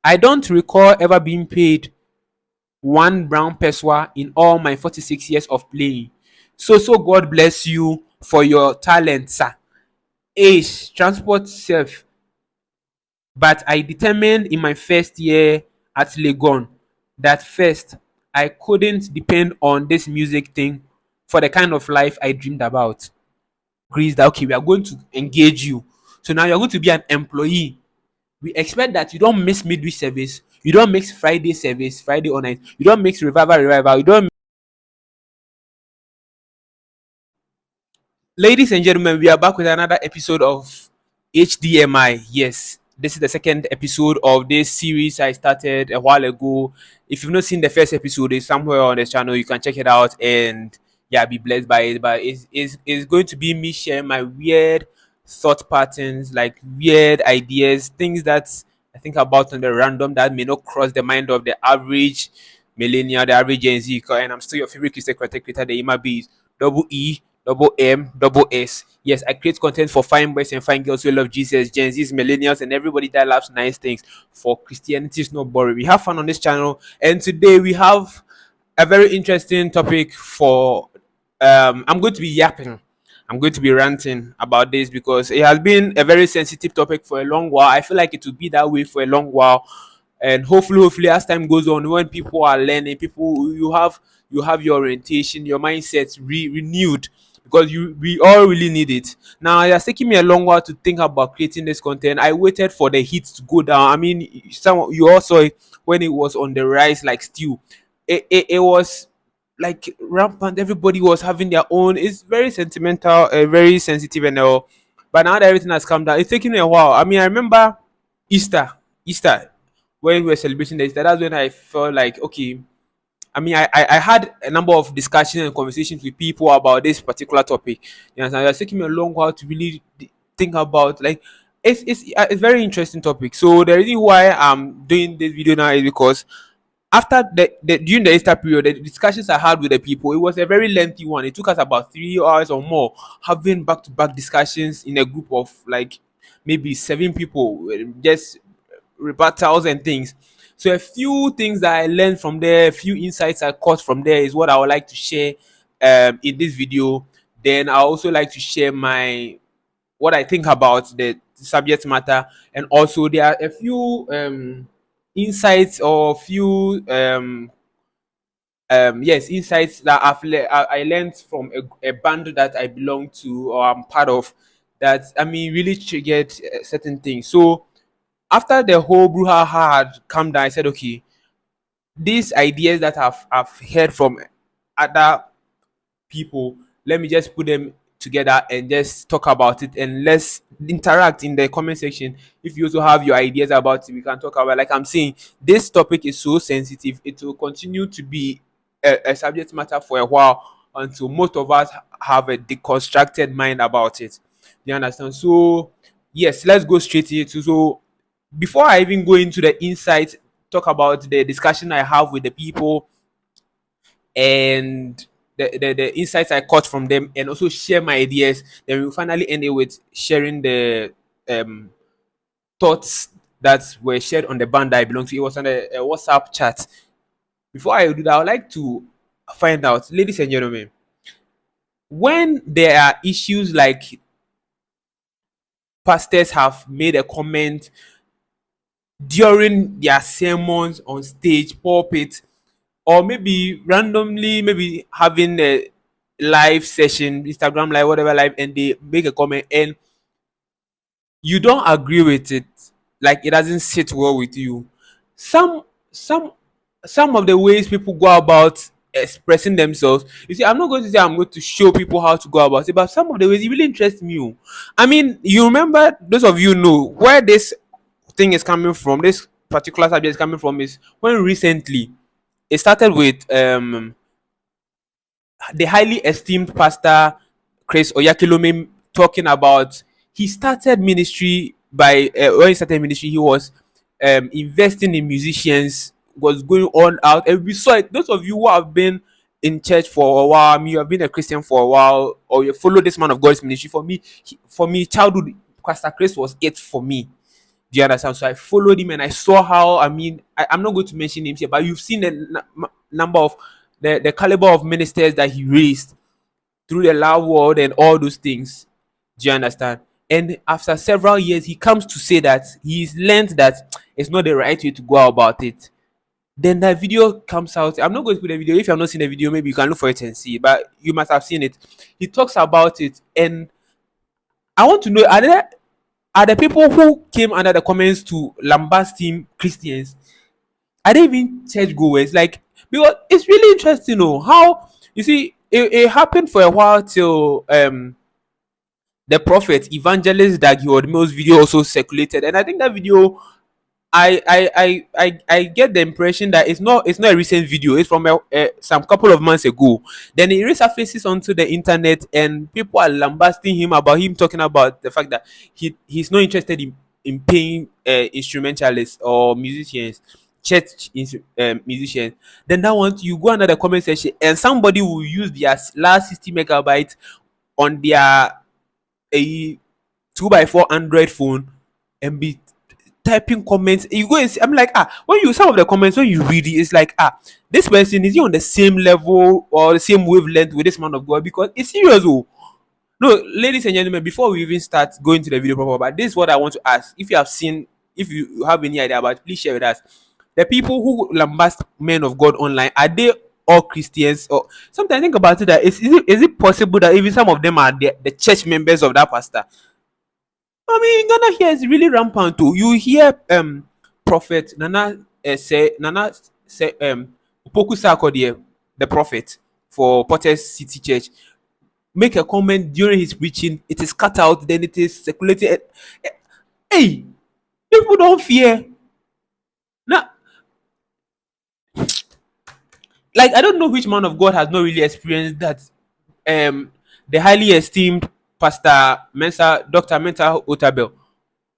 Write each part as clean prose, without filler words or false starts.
I don't recall ever being paid one brown peswa in all my 46 years of playing. So God bless you for your talent, sir. Ace, transport self. But I determined in my first year at Legon that first I couldn't depend on this music thing for the kind of life I dreamed about. Agrees that okay, we are going to engage you. So now you're going to be an employee. We expect that you don't miss midweek service, you don't mix Friday service, Friday all night, you don't mix revival, you don't. Ladies and gentlemen, we are back with another episode of HDMI. Yes, this is the second episode of this series I started a while ago. If you've not seen the first episode, it's somewhere on this channel. You can check it out and yeah, be blessed by it. But it's going to be me sharing my weird thought patterns, like weird ideas, things that I think about on the random that may not cross the mind of the average millennial, the average Gen Z. And I'm still your favorite Christian content creator, the Ima Bees. Double E, double M, double S. Yes, I create content for fine boys and fine girls who love Jesus, Gen Zs, millennials, and everybody that loves nice things. For Christianity is not boring. We have fun on this channel, and today we have a very interesting topic for. I'm going to be yapping. I'm going to be ranting about this because it has been a very sensitive topic for a long while. I feel like it will be that way for a long while, and hopefully as time goes on, when people are learning, people you have your orientation, your mindset renewed, because we all really need it. Now it has taken me a long while to think about creating this content. I waited for the heat to go down. I mean, some you all saw it when it was on the rise like stew. It was like rampant. Everybody was having their own. It's very sentimental, very sensitive and all. But now that everything has come down, it's taking me a while. I mean, I remember Easter, Easter, when we were celebrating the Easter. That's when I felt like, okay. I mean, I had a number of discussions and conversations with people about this particular topic. You know, it's taking me a long while to really think about, like, it's a very interesting topic. So the reason why I'm doing this video now is because after the during the Easter period, the discussions I had with the people, it was a very lengthy one. It took us about 3 hours or more having back-to-back discussions in a group of like maybe 7 people, just rebuttals and things. So a few things that I learned from there, a few insights I caught from there is what I would like to share in this video. Then I also like to share my what I think about the subject matter, and also there are a few insights or few yes, insights that I learned from a band that I belong to or I'm part of, that I mean really triggered certain things. So after the whole brouhaha had come down, I said, okay, these ideas that I've heard from other people, let me just put them together and just talk about it, and let's interact in the comment section. If you also have your ideas about it, we can talk about. Like I'm saying, this topic is so sensitive, it will continue to be a subject matter for a while until most of us have a deconstructed mind about it. You understand? So yes, let's go straight into. So before I even go into the insights, talk about the discussion I have with the people and the insights I caught from them, and also share my ideas. Then we'll finally end it with sharing the um, thoughts that were shared on the band that I belong to. It was on a WhatsApp chat. Before I do that, I would like to find out, ladies and gentlemen, when there are issues like pastors have made a comment during their sermons on stage, pulpit, or maybe randomly, maybe having a live session, Instagram live, whatever live, and they make a comment and you don't agree with it, like it doesn't sit well with you. Some some some of the ways people go about expressing themselves, you see, I'm not going to say I'm going to show people how to go about it, but some of the ways it really interests me. Oh. I mean, you remember, those of you know where this thing is coming from, this particular subject is coming from, is when recently it started with the highly esteemed pastor Chris Oyakilome talking about he started ministry by when he started ministry he was investing in musicians, was going on out, and we saw it. Those of you who have been in church for a while, I mean, you have been a Christian for a while, or you follow this man of God's ministry. For me, childhood Pastor Chris was it for me. Do you understand? So I followed him and I saw how, I mean, I'm not going to mention names here, but you've seen the number of the caliber of ministers that he raised through the love world and all those things. Do you understand? And after several years, he comes to say that he's learned that it's not the right way to go about it. Then that video comes out. I'm not going to put the video. If you have not seen the video, maybe you can look for it and see. But you must have seen it. He talks about it, and I want to know: are the people who came under the comments to lambast him Christians? Are they even church goers? Like, because it's really interesting, how you see it happened for a while till the prophet evangelist Dag Heward-Mills video also circulated, and I think that video, I get the impression that it's not a recent video. It's from some couple of months ago. Then it resurfaces onto the internet, and people are lambasting him about him talking about the fact that he's not interested in paying instrumentalists or musicians, musicians. Then that one you go under the comment section, and somebody will use their last 60 megabytes on their a 2x4 Android phone and be typing comments. You go and see, I'm like, when you some of the comments when you read it, it's like, this person is he on the same level or the same wavelength with this man of God? Because it's serious. Oh. No, ladies and gentlemen, before we even start going to the video proper, but this is what I want to ask. If you have seen, if you have any idea about it, please share with us. The people who lambast men of God online, are they all Christians? Or sometimes think about it, that is it possible that even some of them are the church members of that pastor? I mean, Ghana here is really rampant too. You hear Prophet Nana say Opoku Sarkodie, the prophet for Potter's City Church, make a comment during his preaching. It is cut out, then it is circulated. Hey, people don't fear. Now, like, I don't know which man of God has not really experienced that. The highly esteemed Pastor Mensa, Dr. Mensa Otabel,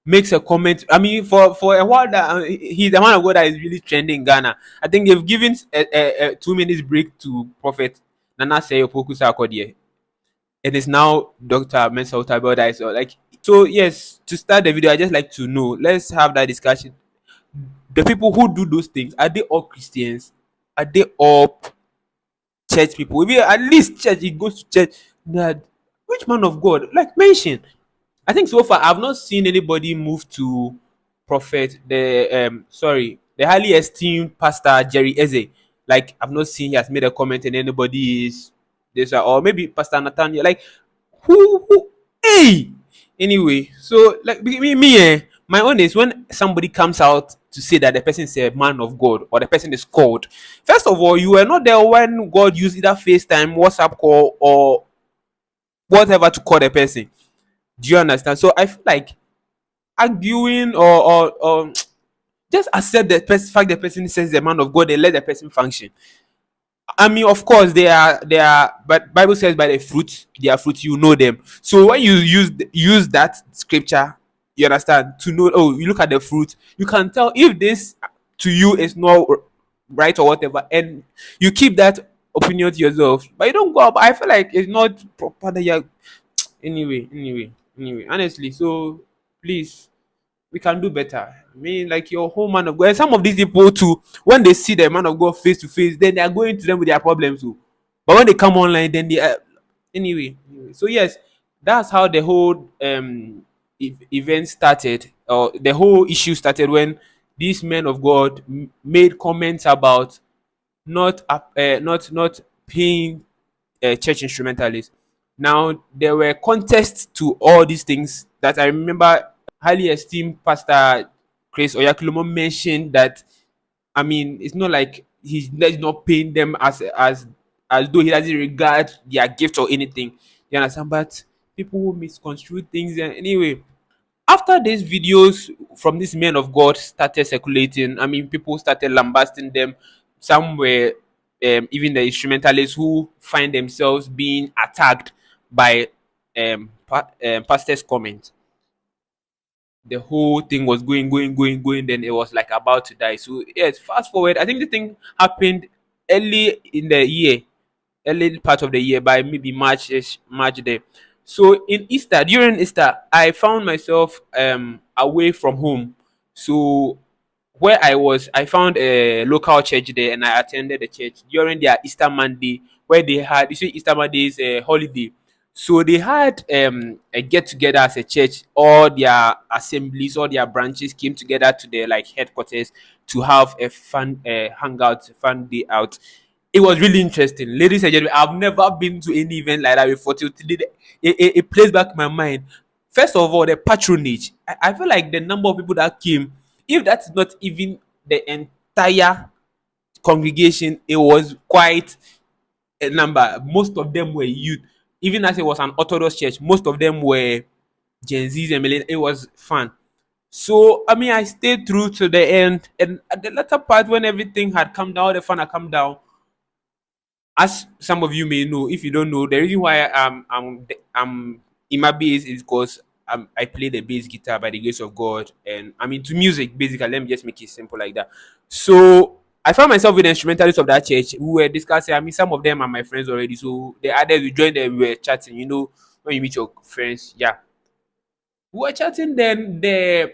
makes a comment. I mean, for a while that he's the man of God that is really trending in Ghana. I think they've given a 2 minutes break to Prophet Nana Seyopoku Sarkodie. It is now Dr. Mensa Otabel that is like. So yes, to start the video, I just like to know. Let's have that discussion. The people who do those things, are they all Christians? Are they all church people? Maybe at least church. He goes to church. That which man of God? Like mention. I think so far I've not seen anybody move to Prophet the highly esteemed Pastor Jerry Eze. Like I've not seen he has made a comment and anybody is this, or maybe Pastor Nathaniel. Like who hey anyway. So like my own is when somebody comes out to say that the person is a man of God or the person is called. First of all, you were not there when God used either FaceTime, WhatsApp call, or whatever to call the person. Do you understand? So I feel like arguing or just accept the fact the person says the man of God and let the person function. I mean, of course, they are, but Bible says by the fruit, their fruit you know them. So when you use that scripture, you understand to know. Oh, you look at the fruit, you can tell if this to you is not right or whatever, and you keep that opinion to yourself. But you don't go up. I feel like it's not proper that you're anyway, honestly. So please, we can do better. I mean, like your whole man of God. And some of these people too, when they see the man of God face to face, then they are going to them with their problems too. But when they come online, then they anyway. So yes, that's how the whole event started, or the whole issue started when these men of God made comments about not paying church instrumentalists. Now there were contests to all these things that I remember. Highly esteemed Pastor Chris Oyakulomo mentioned that, I mean, it's not like he's not paying them as though he doesn't regard their gift or anything. You understand? But people who misconstrue things, and anyway, after these videos from these men of God started circulating, I mean, people started lambasting them. Some were even the instrumentalists who find themselves being attacked by pastors' comments. The whole thing was going. Then it was like about to die. So yes, fast forward. I think the thing happened early in the year, early part of the year, by maybe March there. So in Easter, during Easter, I found myself away from home. So where I was, I found a local church there, and I attended the church during their Easter Monday, where they had, you see, Easter Monday is a holiday. So they had a get together as a church. All their assemblies, all their branches came together to their like headquarters to have a fun hangout, fun day out. It was really interesting, ladies and gentlemen. I've never been to any event like that before. Till today, it plays back in my mind. First of all, the patronage. I feel like the number of people that came, if that's not even the entire congregation, it was quite a number. Most of them were youth. Even as it was an Orthodox church, most of them were Gen Zs and millennials. It was fun. So I mean, I stayed through to the end, and at the latter part, when everything had come down, the fun had come down. As some of you may know, if you don't know, the reason why I'm in my bass is because I play the bass guitar by the grace of God, and I'm into music basically. Let me just make it simple like that. So I found myself with the instrumentalists of that church who were discussing. I mean, some of them are my friends already, so the others we joined them, we were chatting. You know, when you meet your friends, yeah, we were chatting. Then the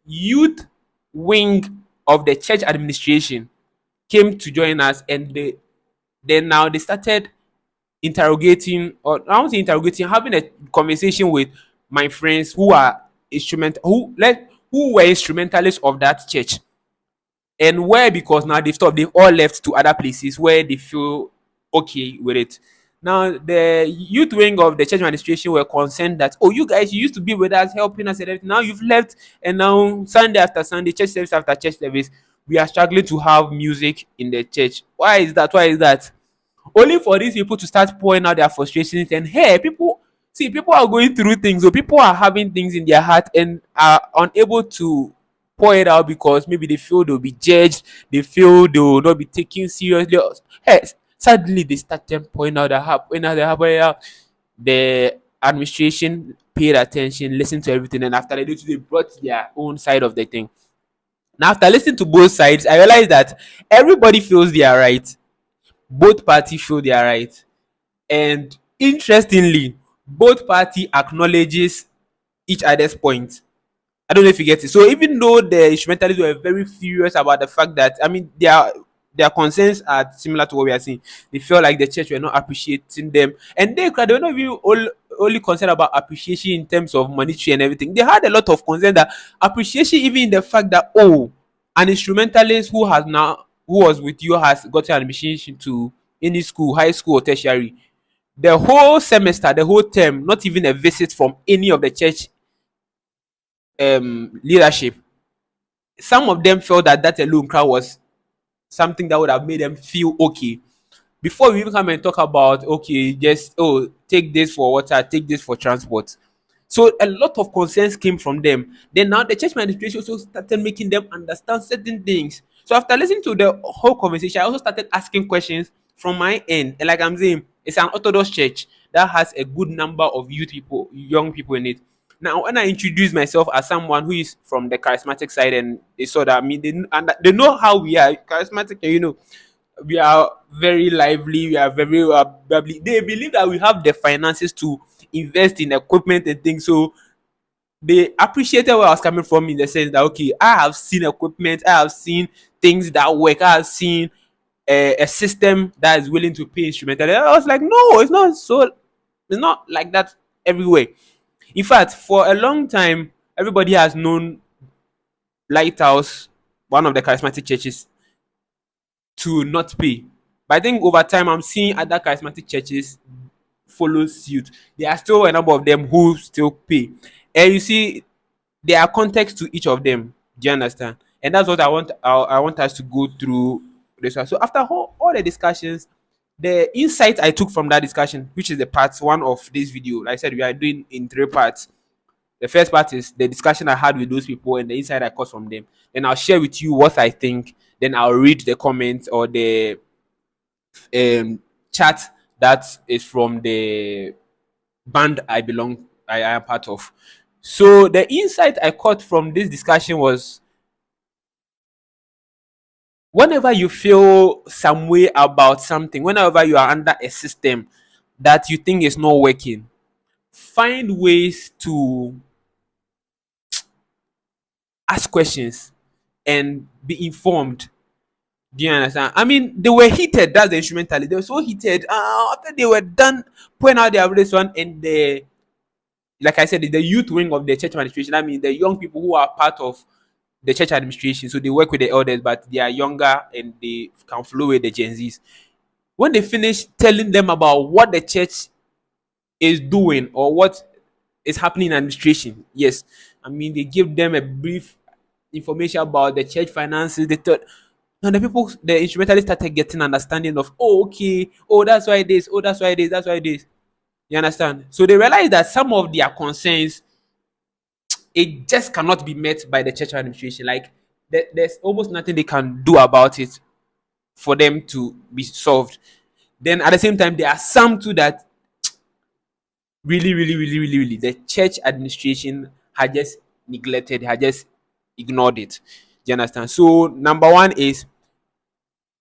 youth wing of the church administration came to join us, and now they started interrogating, or I won't say interrogating, having a conversation with my friends who are who were instrumentalists of that church. And where, because now they've all left to other places where they feel okay with it. Now the youth wing of the church administration were concerned that, oh, you guys, you used to be with us, helping us and everything. Now you've left, and now Sunday after Sunday, church service after church service, we are struggling to have music in the church. Why is that? Why is that? Only for these people to start pouring out their frustrations. And hey, people are going through things, or people are having things in their heart and are unable to pour it out because maybe they feel they'll be judged, they feel they will not be taken seriously. Hey, suddenly they started pouring out their heart, pouring out. The administration paid attention, listened to everything, and after they brought their own side of the thing. Now, after listening to both sides, I realized that everybody feels they are right. Both parties feel they are right. And interestingly, both party acknowledges each other's point. I don't know if you get it. So even though the instrumentalists were very furious about the fact that, I mean, their concerns are similar to what we are seeing. They feel like the church were not appreciating them, and they were not even only concerned about appreciation in terms of monetary and everything. They had a lot of concern that appreciation, even in the fact that, oh, an instrumentalist who was with you has gotten admission to any school, high school or tertiary. The whole semester, the whole term, not even a visit from any of the church leadership. Some of them felt that that alone crowd was something that would have made them feel okay. Before we even come and talk about, okay, just, oh, take this for water, take this for transport. So a lot of concerns came from them. Then now the church administration also started making them understand certain things. So after listening to the whole conversation, I also started asking questions from my end. And like I'm saying, it's an Orthodox church that has a good number of youth people, young people in it. Now, when I introduce myself as someone who is from the charismatic side, and they saw that, I mean, they know how we are charismatic, we are very lively, we are very bubbly. They believe that we have the finances to invest in equipment and things. So they appreciated where I was coming from, in the sense that, okay, I have seen equipment, I have seen things that work, I have seen a system that is willing to pay instrumental. I was like, no, it's not so, it's not like that everywhere. In fact, for a long time, everybody has known Lighthouse, one of the charismatic churches, to not pay. But I think over time, I'm seeing other charismatic churches follow suit. There are still a number of them who still pay. And you see, there are contexts to each of them. Do you understand? And that's what I want us to go through this one. So after all the discussions, the insight I took from that discussion, which is the part one of this video, like I said, we are doing in three parts. The first part is the discussion I had with those people and the insight I caught from them. Then I'll share with you what I think. Then I'll read the comments or the chat that is from the band I am part of. So the insight I caught from this discussion was, whenever you feel some way about something, whenever you are under a system that you think is not working, find ways to ask questions and be informed. Do you understand? I mean, they were heated. That's the instrumentalist. They were so heated. After they were done pouring out their this one, and the, like I said, the youth wing of the church administration. I mean, the young people who are part of the church administration. So they work with the elders, but they are younger and they can flow with the Gen Zs. When they finish telling them about what the church is doing or what is happening in administration, yes, I mean, they give them a brief information about the church finances. They thought, and the people, the instrumentalists started getting understanding of, oh, okay, oh, that's why it is, oh, that's why it is, that's why it is. You understand? So they realized that some of their concerns, it just cannot be met by the church administration. Like there's almost nothing they can do about it for them to be solved. Then at the same time, there are some too that really, the church administration had just neglected, had just ignored it. Do you understand? So number one is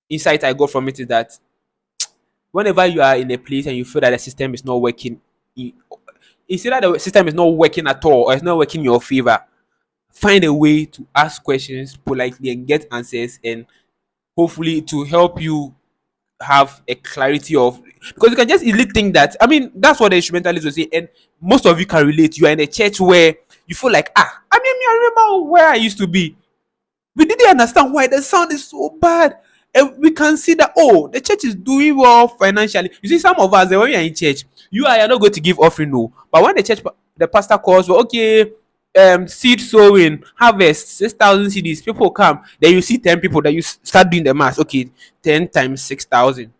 insight I got from it is that whenever you are in a place and you feel that the system is not working, it's either the system is not working at all or it's not working in your favor. Find a way to ask questions politely and get answers, and hopefully to help you have a clarity of, because you can just easily think that, I mean, that's what the instrumentalists will say, and most of you can relate. You are in a church where you feel like, I mean, I remember where I used to be. We didn't understand why the sound is so bad. And we can see that, oh, the church is doing well financially. You see, some of us, when we are in church, you're not going to give offering, no. But when the pastor calls, well, okay, seed sowing, harvest, 6,000 CDs, people come. Then you see 10 people, then you start doing the math. Okay, 10 times 6,000.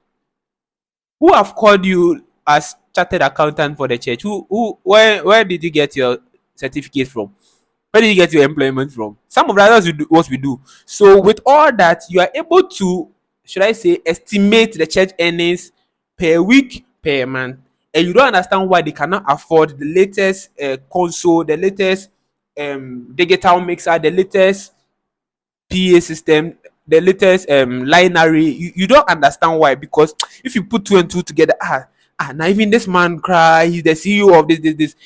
Who have called you as chartered accountant for the church? Where did you get your certificate from? Where did you get your employment from? Some of the others what we do. So with all that, you are able to, should I say, estimate the church earnings per week, per month, and you don't understand why they cannot afford the latest console, the latest digital mixer, the latest PA system, the latest lineary. You don't understand why, because if you put two and two together, now even this man cry, he's the CEO of this.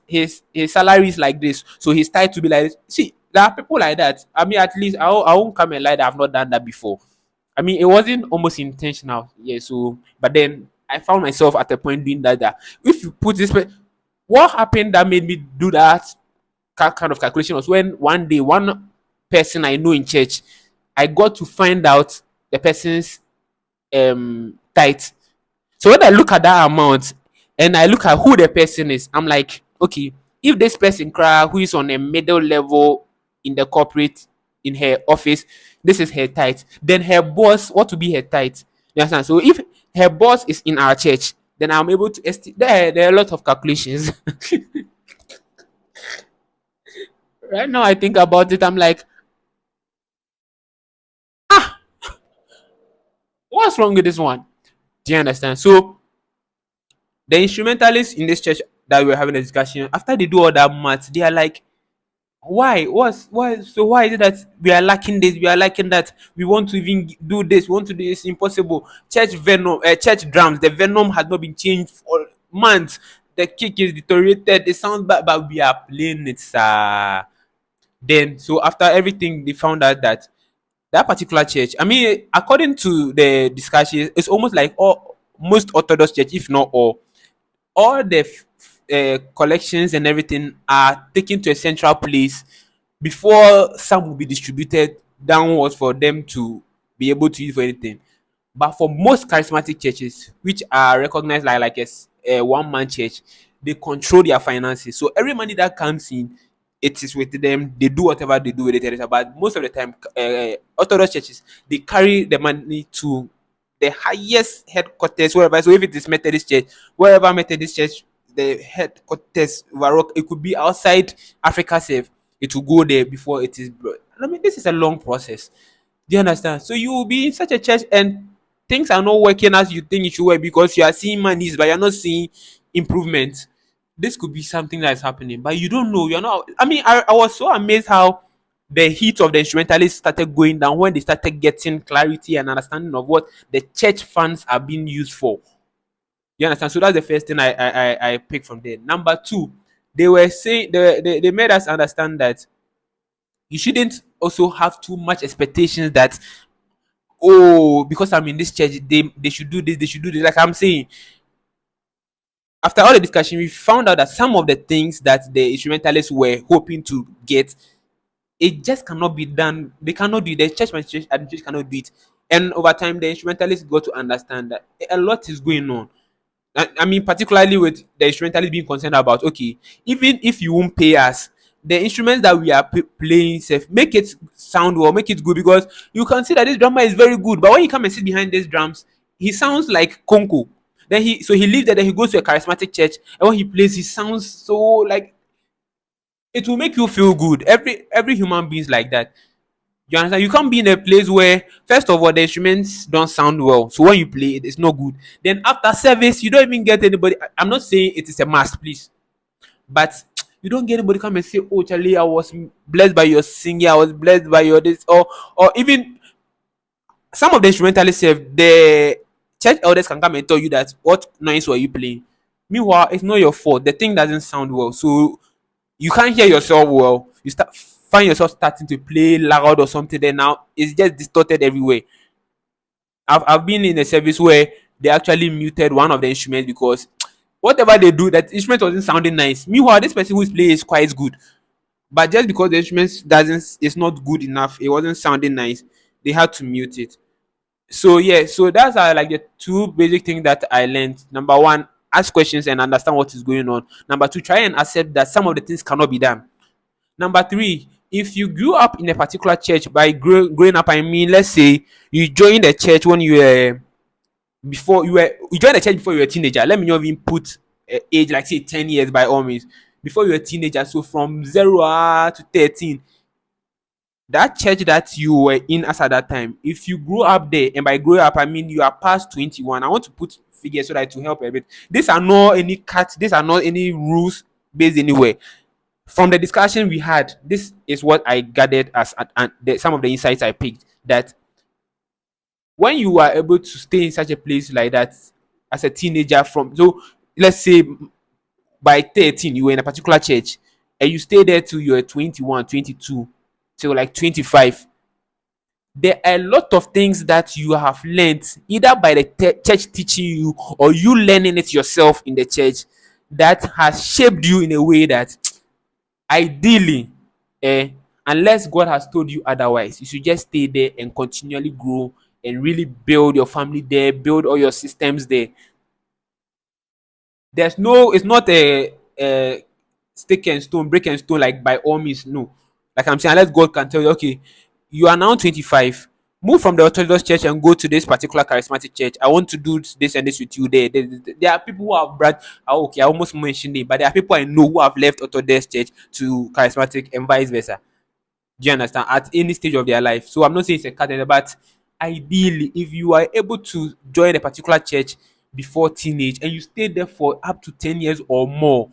His salary is like this, so he's tied to be like this. See, there are people like that. I mean, at least I won't come and lie that I've not done that before. I mean, it wasn't almost intentional, yeah. So, but then I found myself at a point doing that. That if you put this, what happened that made me do that kind of calculation was when one day one person I know in church, I got to find out the person's tithe. So when I look at that amount and I look at who the person is, I'm like, okay, if this person cry who is on a middle level in the corporate, in her office, this is her tithe. Then her boss, what will be her tithe? You understand? So if her boss is in our church, then I'm able to estimate. There are a lot of calculations. Right now, I think about it, I'm like, what's wrong with this one? Do you understand? So the instrumentalists in this church that we were having a discussion, after they do all that math, they are like, why? Why? So why is it that we are lacking this? We are lacking that. We want to even do this. We want to do this. Impossible. Church venom, church drums. The venom has not been changed for months. The kick is deteriorated. It sounds bad, but we are playing it, sir. Then, so after everything, they found out that that particular church, I mean, according to the discussion, it's almost like all most Orthodox church, if not all the collections and everything are taken to a central place before some will be distributed downwards for them to be able to use for anything. But for most charismatic churches, which are recognized like a one man church, they control their finances. So every money that comes in, it is with them. They do whatever they do with it. But most of the time, Orthodox churches, they carry the money to the highest headquarters, wherever. So if it is Methodist church, wherever Methodist church, the headquarters, it could be outside Africa, safe. It will go there before it is brought. I mean, this is a long process. Do you understand? So you will be in such a church and things are not working as you think it should work because you are seeing monies, but you're not seeing improvement. This could be something that's happening, but you don't know. You're not. I mean, I was so amazed how the heat of the instrumentalists started going down when they started getting clarity and understanding of what the church funds are being used for. You understand? So that's the first thing I picked from there. Number two, they were saying they made us understand that You shouldn't also have too much expectations that, oh, because I'm in this church, they should do this, they should do this. Like I'm saying, after all the discussion, we found out that some of the things that the instrumentalists were hoping to get, it just cannot be done. They cannot do it. The church administration cannot do it. And over time, the instrumentalists got to understand that a lot is going on. I mean, particularly with the instrumentalist being concerned about, okay, even if you won't pay us, the instruments that we are playing, safe, make it sound well, make it good, because you can see that this drummer is very good, but when you come and sit behind these drums, he sounds like Konko. Then he leaves there, then he goes to a charismatic church, and when he plays, he sounds so like, it will make you feel good. Every human being is like that. You understand? You can't be in a place where, first of all, the instruments don't sound well. So when you play it, it's not good. Then after service, you don't even get anybody. I'm not saying it is a must, please. But you don't get anybody come and say, oh, Charlie, I was blessed by your singing, I was blessed by your this, or even some of the instrumentalists have, the church elders can come and tell you that what noise were you playing. Meanwhile, it's not your fault. The thing doesn't sound well. So you can't hear yourself well. You start find yourself starting to play loud or something. Then now it's just distorted everywhere. I've been in a service where they actually muted one of the instruments because whatever they do, that instrument wasn't sounding nice. Meanwhile, this person who's playing is quite good, but just because the instrument doesn't, it's not good enough, it wasn't sounding nice, they had to mute it. So yeah, so that's like the two basic things that I learned. Number one, ask questions and understand what is going on. Number two, try and accept that some of the things cannot be done. Number three, if you grew up in a particular church, by growing up, I mean, let's say you joined a church when you were, before you joined a church before you were a teenager. Let me not even put age, like say 10 years by all means. Before you were a teenager, so from 0 to 13, that church that you were in as at that time, if you grew up there, and by grow up I mean you are past 21. I want to put figures so that to help a bit. These are not any cuts, these are not any rules based anywhere. From the discussion we had, this is what I gathered as some of the insights I picked. That when you are able to stay in such a place like that as a teenager, from, so let's say by 13 you were in a particular church and you stay there till you're 21, 22, till like 25, there are a lot of things that you have learned either by the church teaching you or you learning it yourself in the church, that has shaped you in a way that ideally, eh, unless God has told you otherwise, you should just stay there and continually grow and really build your family there, build all your systems there. There's no, it's not a stick and stone, break and stone, like by all means, no. Like I'm saying, unless God can tell you, okay, you are now 25, move from the Orthodox church and go to this particular charismatic church. I want to do this and this with you there. There are people who have brought, oh, okay, I almost mentioned it, but there are people I know who have left Orthodox church to charismatic and vice versa. Do you understand? At any stage of their life. So I'm not saying it's a category, but ideally, if you are able to join a particular church before teenage and you stay there for up to 10 years or more,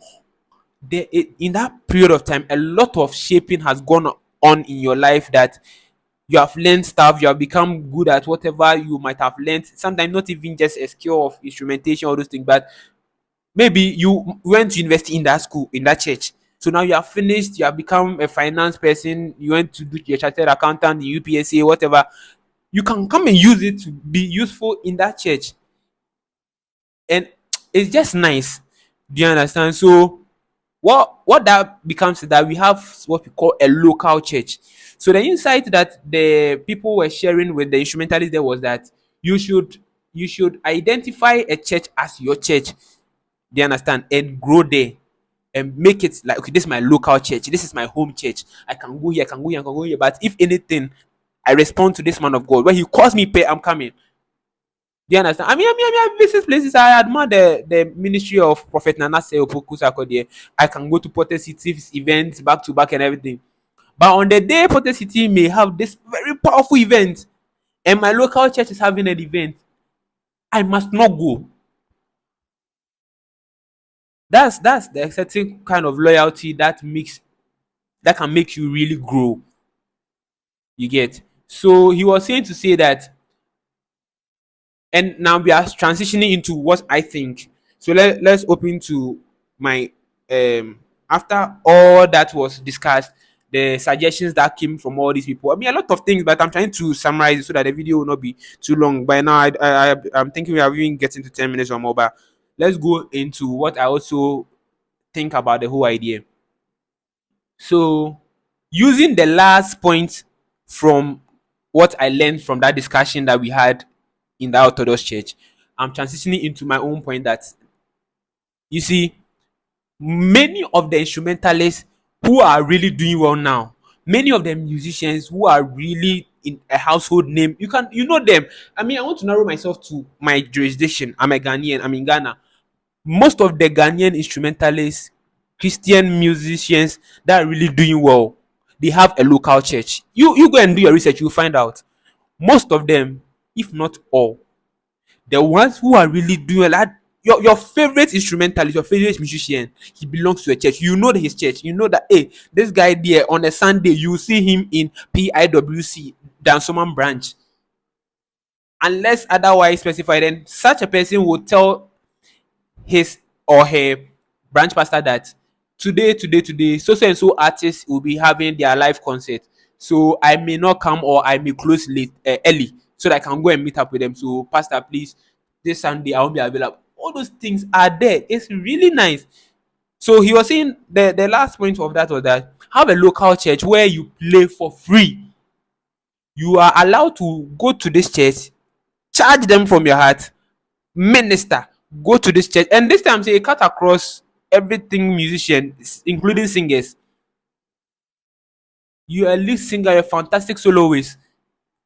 there, in that period of time, a lot of shaping has gone on in your life, that you have learned stuff, you have become good at whatever you might have learned. Sometimes not even just a skill of instrumentation or those things, but maybe you went to university in that school, in that church. So now you have finished, you have become a finance person, you went to do your chartered accountant, UPSA, whatever. You can come and use it to be useful in that church. And it's just nice. Do you understand? So what that becomes is that we have what we call a local church. So the insight that the people were sharing with the instrumentalist there was that you should you should identify a church as your church. Do you understand? And grow there and make it like, okay, this is my local church, this is my home church. I can go here, I can go here, I can go here. But if anything, I respond to this man of God. When he calls me pay, I'm coming. Do you understand? I visit places. I admire the ministry of Prophet Nana Seyopoku Sakode. I can go to Potter City's events back to back and everything. But on the day Potter City may have this very powerful event, and my local church is having an event, I must not go. That's the certain kind of loyalty that makes, that can make you really grow. You get. So he was saying to say that, and now we are transitioning into what I think. So let's open to my after all that was discussed, the suggestions that came from all these people. I mean, a lot of things, but I'm trying to summarize it so that the video will not be too long. By now, I'm thinking we are even getting to 10 minutes or more. But let's go into what I also think about the whole idea. So, using the last point from what I learned from that discussion that we had in the Orthodox Church, I'm transitioning into my own point that you see, many of the instrumentalists who are really doing well now, many of the musicians who are really in a household name, you know them. I mean, I want to narrow myself to my jurisdiction. I'm a Ghanaian, I'm in Ghana. Most of the Ghanaian instrumentalists, Christian musicians that are really doing well, they have a local church. You go and do your research, you'll find out. Most of them, if not all, the ones who are really doing that, your favorite instrumentalist, your favorite musician, he belongs to a church. You know his church. You know that, hey, this guy there on a Sunday, you see him in PIWC, Dansoman branch. Unless otherwise specified, then such a person will tell his or her branch pastor that today, so and so artists will be having their live concert. So I may not come, or I may close late, early, so that I can go and meet up with them. So, pastor, please, this Sunday I won't be available. All those things are there. It's really nice. So he was saying the last point of that was that have a local church where you play for free. You are allowed to go to this church, charge them from your heart, minister, go to this church, and this time say cut across everything musician, including singers. You are a lead singer, you're a fantastic soloist.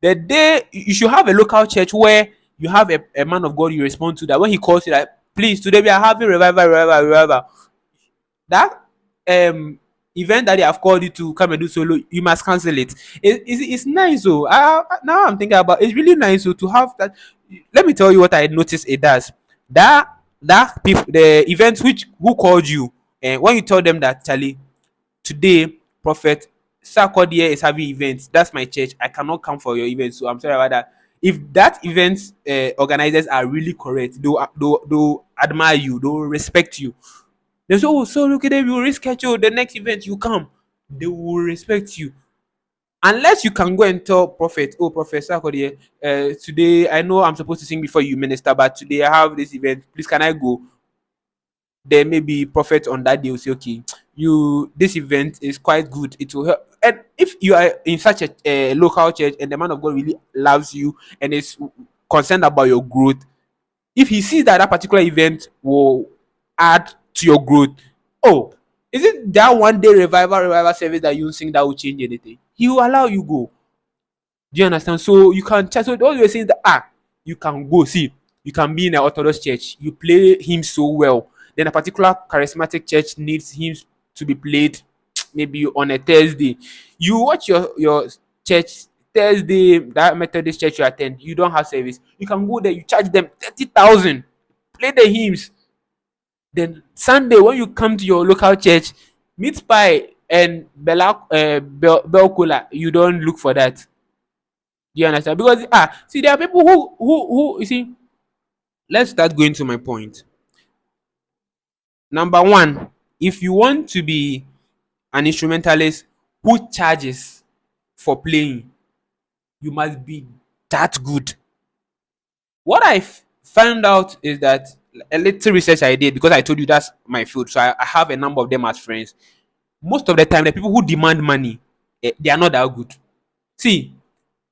The day you should have a local church where you have a man of God you respond to, that when he calls you, like, please, today we are having revival. That event that they have called you to come and do solo, you must cancel it. It's nice. So now I'm thinking about, it's really nice to have that. Let me tell you what I noticed it does. That people, the events which who called you, and when you tell them that, Charlie, today Prophet Sarkodie is having events, that's my church, I cannot come for your event, so I'm sorry about that. If that event organizers are really correct, they'll admire you, they'll respect you. They say, oh, so look at them, you reschedule the next event, you come. They will respect you. Unless you can go and tell Prophet, oh, Professor Sarkodie, today I know I'm supposed to sing before you minister, but today I have this event. Please, can I go? There may be Prophet on that day will say, okay, this event is quite good. It will help. And if you are in such a local church and the man of God really loves you and is concerned about your growth, if he sees that that particular event will add to your growth, oh, is it that one day revival service that you sing that will change anything? He will allow you go. Do you understand? So you can chat. So all you're saying is that you can go. See, you can be in an Orthodox church. You play him so well. Then a particular charismatic church needs him to be played maybe on a Thursday. You watch your church Thursday, that Methodist church you attend, you don't have service. You can go there, you charge them 30,000, play the hymns. Then Sunday, when you come to your local church, meat pie and bell cola, you don't look for that. Do you understand? Because see, there are people who you see. Let's start going to my point. Number one, if you want to be an instrumentalist who charges for playing, you must be that good. What I found out is that a little research I did, because I told you that's my field, so I have a number of them as friends. Most of the time, the people who demand money, they are not that good. See,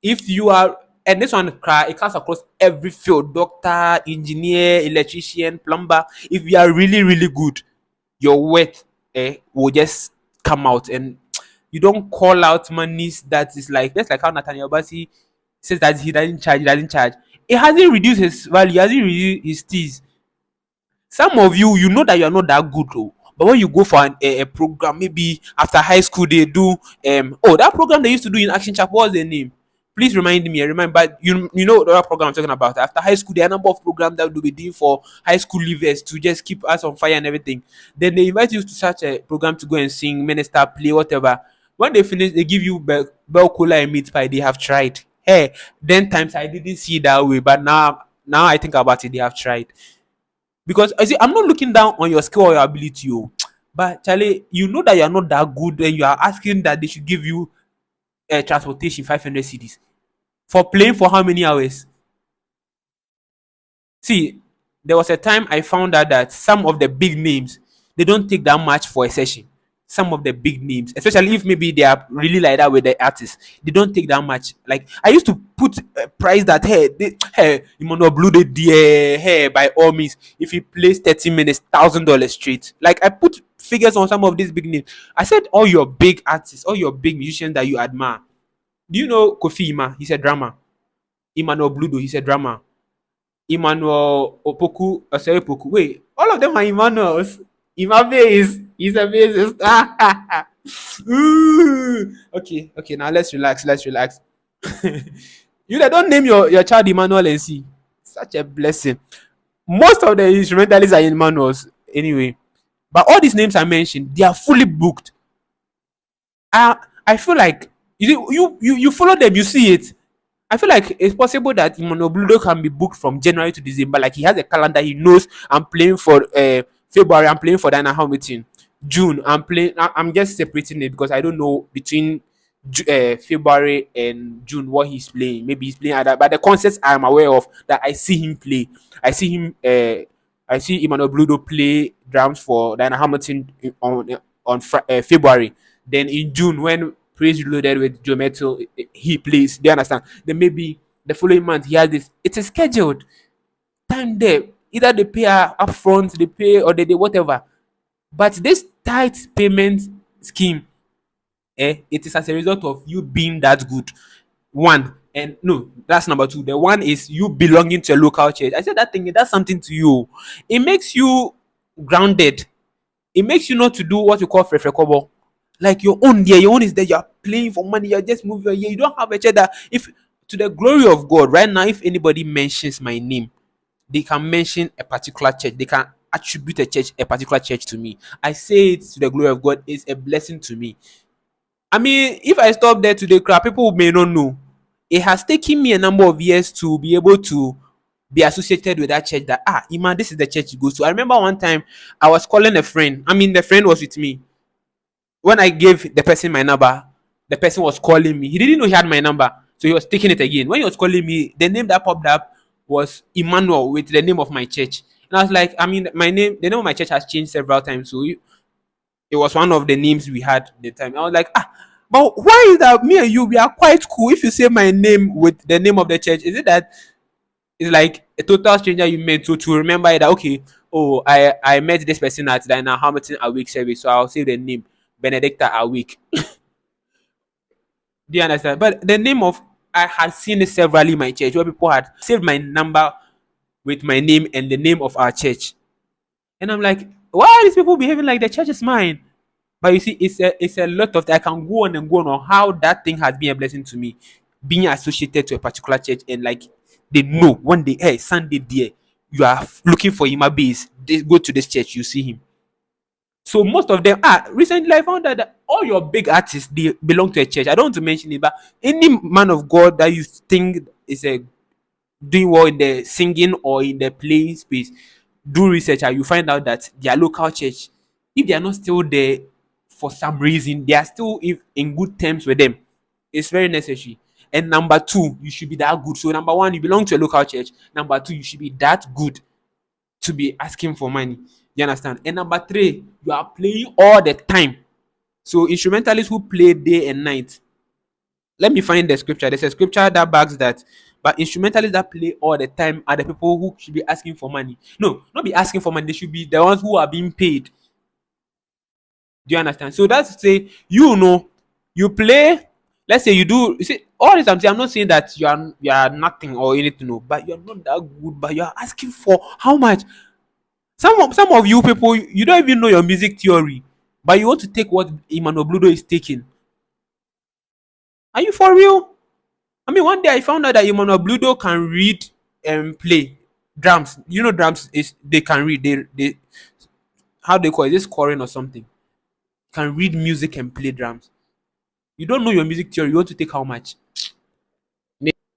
if you are, and this one it cuts across every field: doctor, engineer, electrician, plumber. If you are really, really good, your worth will just come out, and you don't call out monies that is like, just like how Nathaniel Bassi says that he doesn't charge. It hasn't reduced his value, hasn't reduced his fees. Some of you, you know that you are not that good, oh. But when you go for a program, maybe after high school, they do that program they used to do in Action Chapel, what's the name? Please remind me. I remind, but you know the other program I'm talking about. After high school, there are a number of programs that will be doing for high school leavers to just keep us on fire and everything. Then they invite you to such a program to go and sing, minister, play, whatever. When they finish, they give you bell cola and meat pie. They have tried. Hey, then times I didn't see it that way, but now I think about it, they have tried. Because I see, I'm not looking down on your skill or your ability, oh, But Charlie, you know that you are not that good, and you are asking that they should give you transportation 500 CDs for playing for how many hours? See, there was a time I found out that some of the big names, they don't take that much for a session. Some of the big names, especially if maybe they are really like that with the artists, they don't take that much. Like I used to put a price that hey, Emmanuel Blue the dear hey by all means, if he plays 30 minutes, $1,000 straight. Like I put figures on some of these big names. I said all your big artists, all your big musicians that you admire. Do you know Kofi Ima? He's a drummer. Emmanuel Bludo, he's a drummer. Emmanuel Opoku, sorry, Opoku. Wait, all of them are Emmanuels. He's a bassist. Ooh. Okay, now let's relax. You that don't name your child Emmanuel and see. Such a blessing. Most of the instrumentalists are Emmanuels anyway. But all these names I mentioned, they are fully booked. I feel like you follow them, you see it. I feel like it's possible that Emmanuel Bludo can be booked from January to December. Like he has a calendar, he knows I'm playing for February, I'm playing for Diana Hamilton. June, I'm just separating it because I don't know between February and June what he's playing. Maybe he's playing other, but the concerts I'm aware of that I see him play. I see him. I see Emmanuel Bludo play drums for Diana Hamilton on February. Then in June, when Praise Reloaded with Joe Metal, he plays. Do you understand? Then maybe the following month he has this. It is scheduled time there. Either they pay up front, they pay or they whatever. But this tight payment scheme, it is as a result of you being that good. One, and no, that's number two. The one is you belonging to a local church. I said that thing, it does something to you. It makes you grounded. It makes you not to do what you call frefrekobo. Like your own there, your own is there, you're playing for money, you're just moving here. You don't have a church that if to the glory of God, right now, if anybody mentions my name, they can mention a particular church, they can attribute a particular church to me. I say it to the glory of God, it's a blessing to me. I mean, if I stop there today, crap, people may not know. It has taken me a number of years to be able to be associated with that church that Iman, this is the church you go to. I remember one time I was calling a friend. I mean, the friend was with me. When I gave the person my number, the person was calling me. He didn't know he had my number, so he was taking it again. When he was calling me, the name that popped up was Emmanuel with the name of my church. And I was like, I mean, the name of my church has changed several times, so it was one of the names we had at the time. I was like, but why is that me and you, we are quite cool if you say my name with the name of the church? Is it that it's like a total stranger you met to remember it that okay, oh, I met this person at Diana Hamilton a week service, so I'll say the name Benedicta a week. Do you understand? But the name of I had seen it severally in my church where people had saved my number with my name and the name of our church. And I'm like, why are these people behaving like the church is mine? But you see, it's a lot of I can go on and go on how that thing has been a blessing to me, being associated to a particular church and like they know when they hey Sunday there, you are looking for him a base. They go to this church, you see him. So most of them recently I found out that all your big artists they belong to a church. I don't want to mention it, but any man of God that you think is a doing well in the singing or in the playing space, do research and you find out that their local church, if they are not still there for some reason, they are still in good terms with them. It's very necessary. And number two, you should be that good. So number one, you belong to a local church. Number two, you should be that good to be asking for money. You understand? And number three, you are playing all the time. So instrumentalists who play day and night, let me find the scripture. There's a scripture that backs that. But instrumentalists that play all the time are the people who should be asking for money. No, not be asking for money. They should be the ones who are being paid. Do you understand? So that's to say, you know, you play. Let's say you do. You see, all this I'm saying. I'm not saying that you are nothing or anything, no, but you're not that good. But you're asking for how much? Some of you people, you don't even know your music theory, but you want to take what Emmanuel Bludo is taking. Are you for real? I mean, one day I found out that Emmanuel Bludo can read and play drums. You know, drums is they can read. They how they call it? This scoring or something. Can read music and play drums. You don't know your music theory. You want to take how much?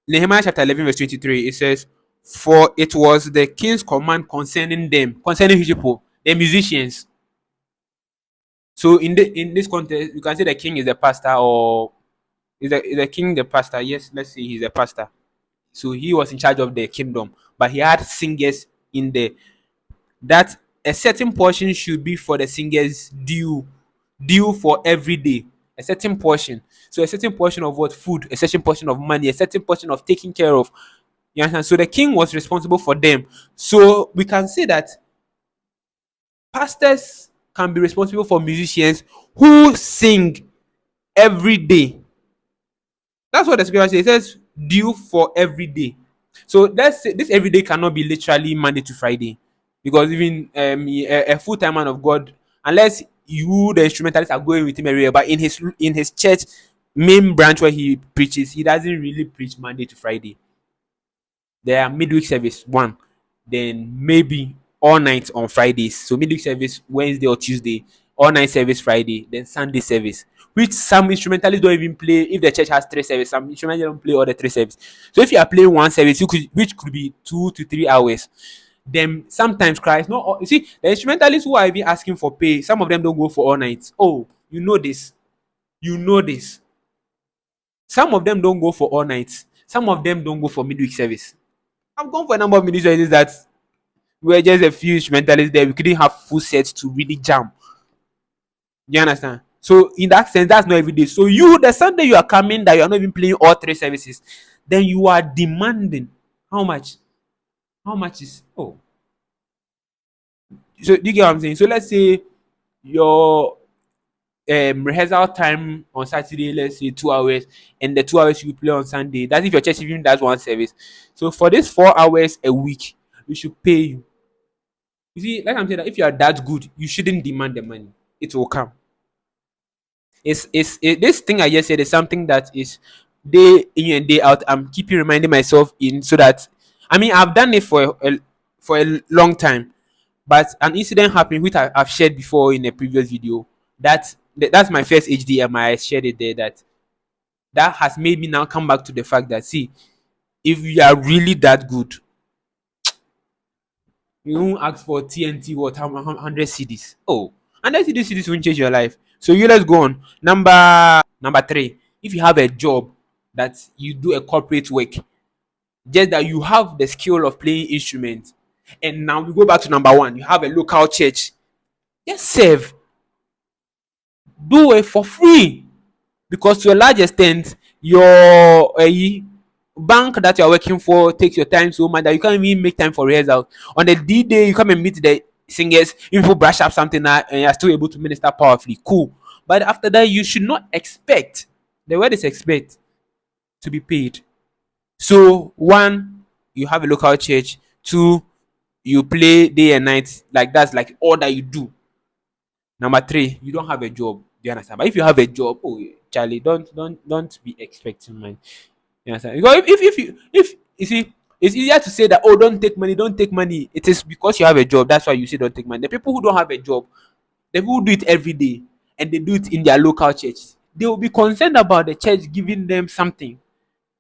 Nehemiah chapter 11 verse 23. It says, "For it was the king's command concerning them, concerning his people, the musicians." So in this context, you can say the king is the pastor, or is the king the pastor? Yes, let's say he's a pastor. So he was in charge of the kingdom, but he had singers in there. That a certain portion should be for the singers due for every day. A certain portion. So a certain portion of what? Food, a certain portion of money, a certain portion of taking care of. You understand? So the king was responsible for them. So we can say that pastors can be responsible for musicians who sing every day. That's what the scripture says. It says due for every day. So that's this every day cannot be literally Monday to Friday, because even a full time man of God, unless you the instrumentalist are going with him everywhere, but in his church main branch where he preaches, he doesn't really preach Monday to Friday. There are midweek service one, then maybe all night on Fridays. So midweek service Wednesday or Tuesday, all night service Friday, then Sunday service. Which some instrumentalists don't even play. If the church has three service, some instrumentalists don't play all the three service. So if you are playing one service, which could be 2 to 3 hours, then sometimes Christ. No, you see the instrumentalists who are even asking for pay. Some of them don't go for all nights. Oh, you know this. You know this. Some of them don't go for all nights. Some of them don't go for midweek service. I've gone for a number of ministries that were just a few instrumentalists there. We couldn't have full sets to really jam. You understand? So in that sense, that's not every day. So you, the Sunday you are coming, that you are not even playing all three services, then you are demanding how much? How much is? Oh, so do you get what I'm saying? So let's say your rehearsal time on Saturday, let's say 2 hours, and the 2 hours you play on Sunday. That's if your church even does one service. So for this 4 hours a week, we should pay you. You see, like I'm saying, that if you are that good, you shouldn't demand the money. It will come. This thing I just said is something that is day in and day out. I'm keeping reminding myself in, so that I mean I've done it for a long time, but an incident happened which I've shared before in a previous video. That's my first HDMI. I shared it there. That has made me now come back to the fact that, see, if you are really that good, you won't ask for TNT, what, 100 CDs. Oh, 100 CDs won't change your life. So you, let's go on. Number three. If you have a job that you do a corporate work, just that you have the skill of playing instruments, and now we go back to number one. You have a local church. Just serve. Do it for free, because to a large extent your bank that you are working for takes your time so much that you can't even make time for rehearsal. On the D-day, you come and meet the singers. If people brush up something and you're still able to minister powerfully, cool. But after that, you should not expect, the word is expect, to be paid. So one, you have a local church. Two, you play day and night. Like, that's like all that you do. Number three, you don't have a job. Do you understand? But if you have a job, oh Charlie, don't be expecting money. You understand? Because if you see, it's easier to say that, oh, don't take money, don't take money. It is because you have a job. That's why you say don't take money. The people who don't have a job, the people who do it every day, and they do it in their local church, they will be concerned about the church giving them something.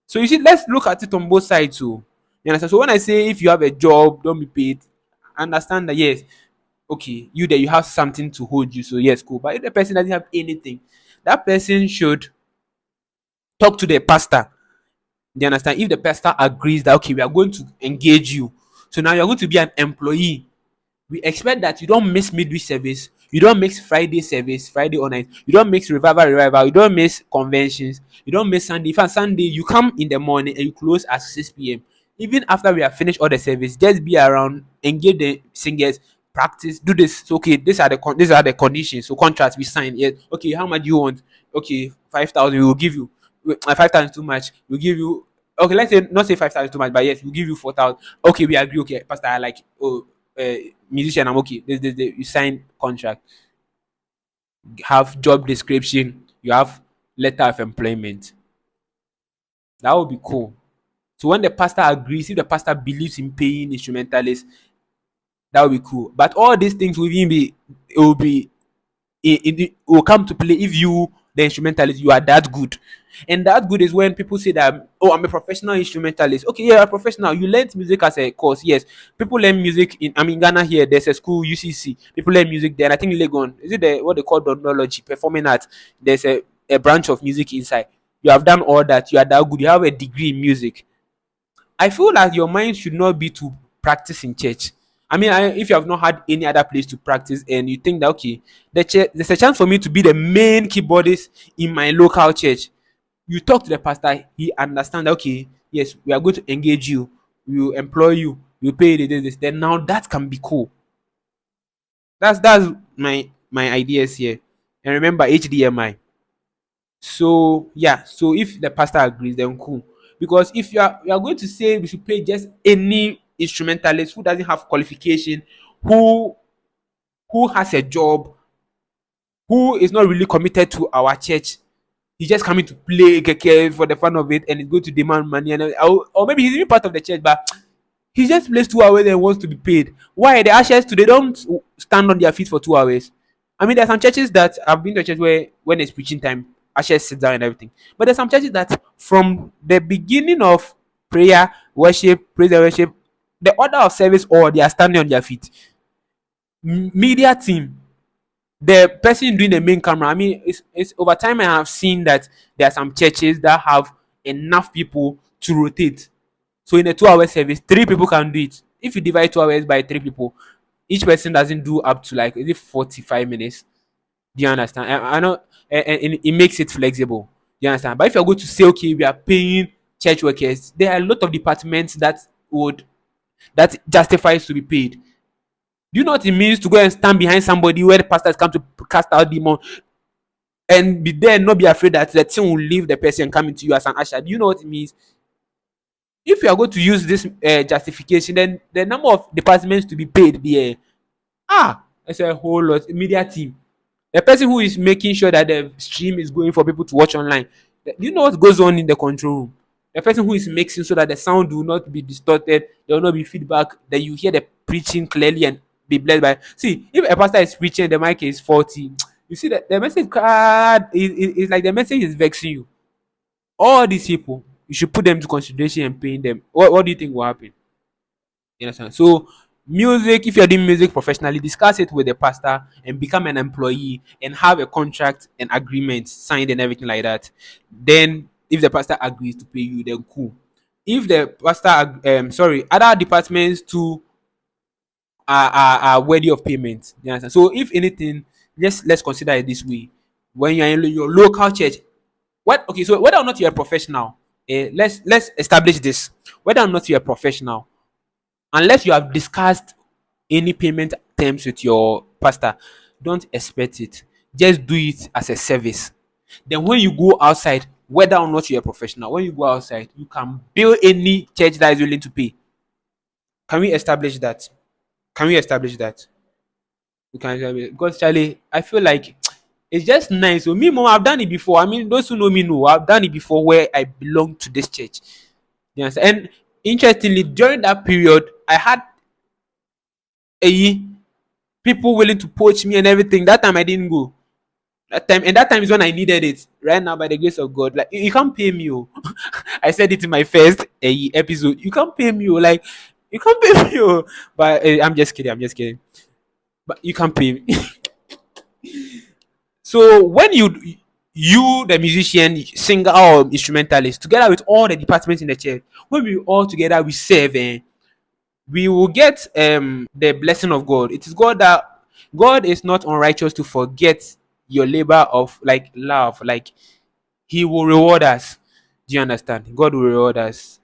So you see, let's look at it on both sides too. You understand? So when I say if you have a job, don't be paid, understand that, yes, okay, you there, you have something to hold you. So yes, cool. But if the person doesn't have anything, that person should talk to the pastor. Do you understand? If the pastor agrees that, okay, we are going to engage you, so now you're going to be an employee, we expect that you don't miss midweek service, you don't miss Friday service, Friday all night, you don't miss revival, you don't miss conventions, you don't miss Sunday. If on Sunday you come in the morning and you close at 6 p.m., even after we have finished all the service, just be around, engage the singers, practice, do this. So okay, these are the conditions. So contracts we sign. Yes, okay, how much do you want? Okay, 5,000 we will give you. 5,000 too much, we'll give you. Okay, let's say not say 5,000 too much, but yes, we'll give you 4,000. Okay, we agree. Okay, pastor, I like, oh, uh, musician, I'm okay. You sign contract, have job description, you have letter of employment. That would be cool. So when the pastor agrees, if the pastor believes in paying instrumentalists, that would be cool. But all these things will even be, it will be, it will come to play if you the instrumentalist, you are that good. And that good is when people say that, oh, I'm a professional instrumentalist. Okay, yeah, you're a professional. You learned music as a course. Yes. People learn music in, I mean, Ghana here, there's a school, UCC. People learn music there. And I think Legon, is it what they call donology, performing art? There's a branch of music inside. You have done all that. You are that good. You have a degree in music. I feel like your mind should not be to practice in church. I mean, if you have not had any other place to practice and you think that, okay, there's a chance for me to be the main keyboardist in my local church, you talk to the pastor, he understands that, okay, yes, we are going to engage you, we will employ you, we will pay you this. Then now that can be cool. That's my ideas here. And remember HDMI. So yeah, so if the pastor agrees, then cool. Because if you are going to say we should pay just any instrumentalist who doesn't have qualification, who who has a job, who is not really committed to our church, he's just coming to play keke for the fun of it and he's going to demand money and or maybe he's even part of the church, but he just plays 2 hours and wants to be paid. Why the ushers too? They don't stand on their feet for 2 hours. I mean, there are some churches that I've been to a church where when it's preaching time, ushers sit down and everything. But there's some churches that from the beginning of prayer, worship, praise and worship, the order of service, or they are standing on their feet. Media team, the person doing the main camera. I mean, it's over time I have seen that there are some churches that have enough people to rotate. So in a 2 hour service, 3 people can do it. If you divide 2 hours by 3 people, each person doesn't do up to like is it 45 minutes? Do you understand? I know, and it makes it flexible. Do you understand? But if you're going to say, okay, we are paying church workers, there are a lot of departments that justifies to be paid. Do you know what it means to go and stand behind somebody where the pastor has come to cast out demon and be there and not be afraid that the thing will leave the person coming to you as an usher? Do you know what it means? If you are going to use this justification, then the number of departments to be paid there, it's a whole lot. Media team, the person who is making sure that the stream is going for people to watch online. You know what goes on in the control room? The person who is mixing so that the sound will not be distorted, there will not be feedback, that you hear the preaching clearly and be blessed by. See, if a pastor is preaching, the mic is faulty, you see that the message card is like the message is vexing you. All these people, you should put them to consideration and paying them. What do you think will happen? You understand? So music, if you're doing music professionally, discuss it with the pastor and become an employee and have a contract and agreement signed and everything like that. Then if the pastor agrees to pay you, then cool. If the pastor other departments too are worthy of payment. You understand? So if anything, let's consider it this way. When you're in your local church, so whether or not you're a professional, let's establish this. Whether or not you're a professional, unless you have discussed any payment terms with your pastor, don't expect it. Just do it as a service. Then when you go outside, whether or not you're a professional, when you go outside, you can bill any church that is willing to pay. Can we establish that? Can we establish that? We can establish it. Because Charlie, I feel like it's just nice. So me, mom, I've done it before. I mean, those who know me know I've done it before where I belong to this church. Yes. And interestingly, during that period, I had a people willing to poach me and everything. That time I didn't go. That time is when I needed it. Right now, by the grace of God, like you can't pay me. Oh. I said it in my first episode. You can't pay me. Oh. Like you can't pay me. Oh. But I'm just kidding. I'm just kidding. But you can't pay me. So when you the musician, singer or instrumentalist, together with all the departments in the church, when we all together we serve, we will get the blessing of God. It is God is not unrighteous to forget your labor of like love. Like He will reward us. Do you understand? God will reward us.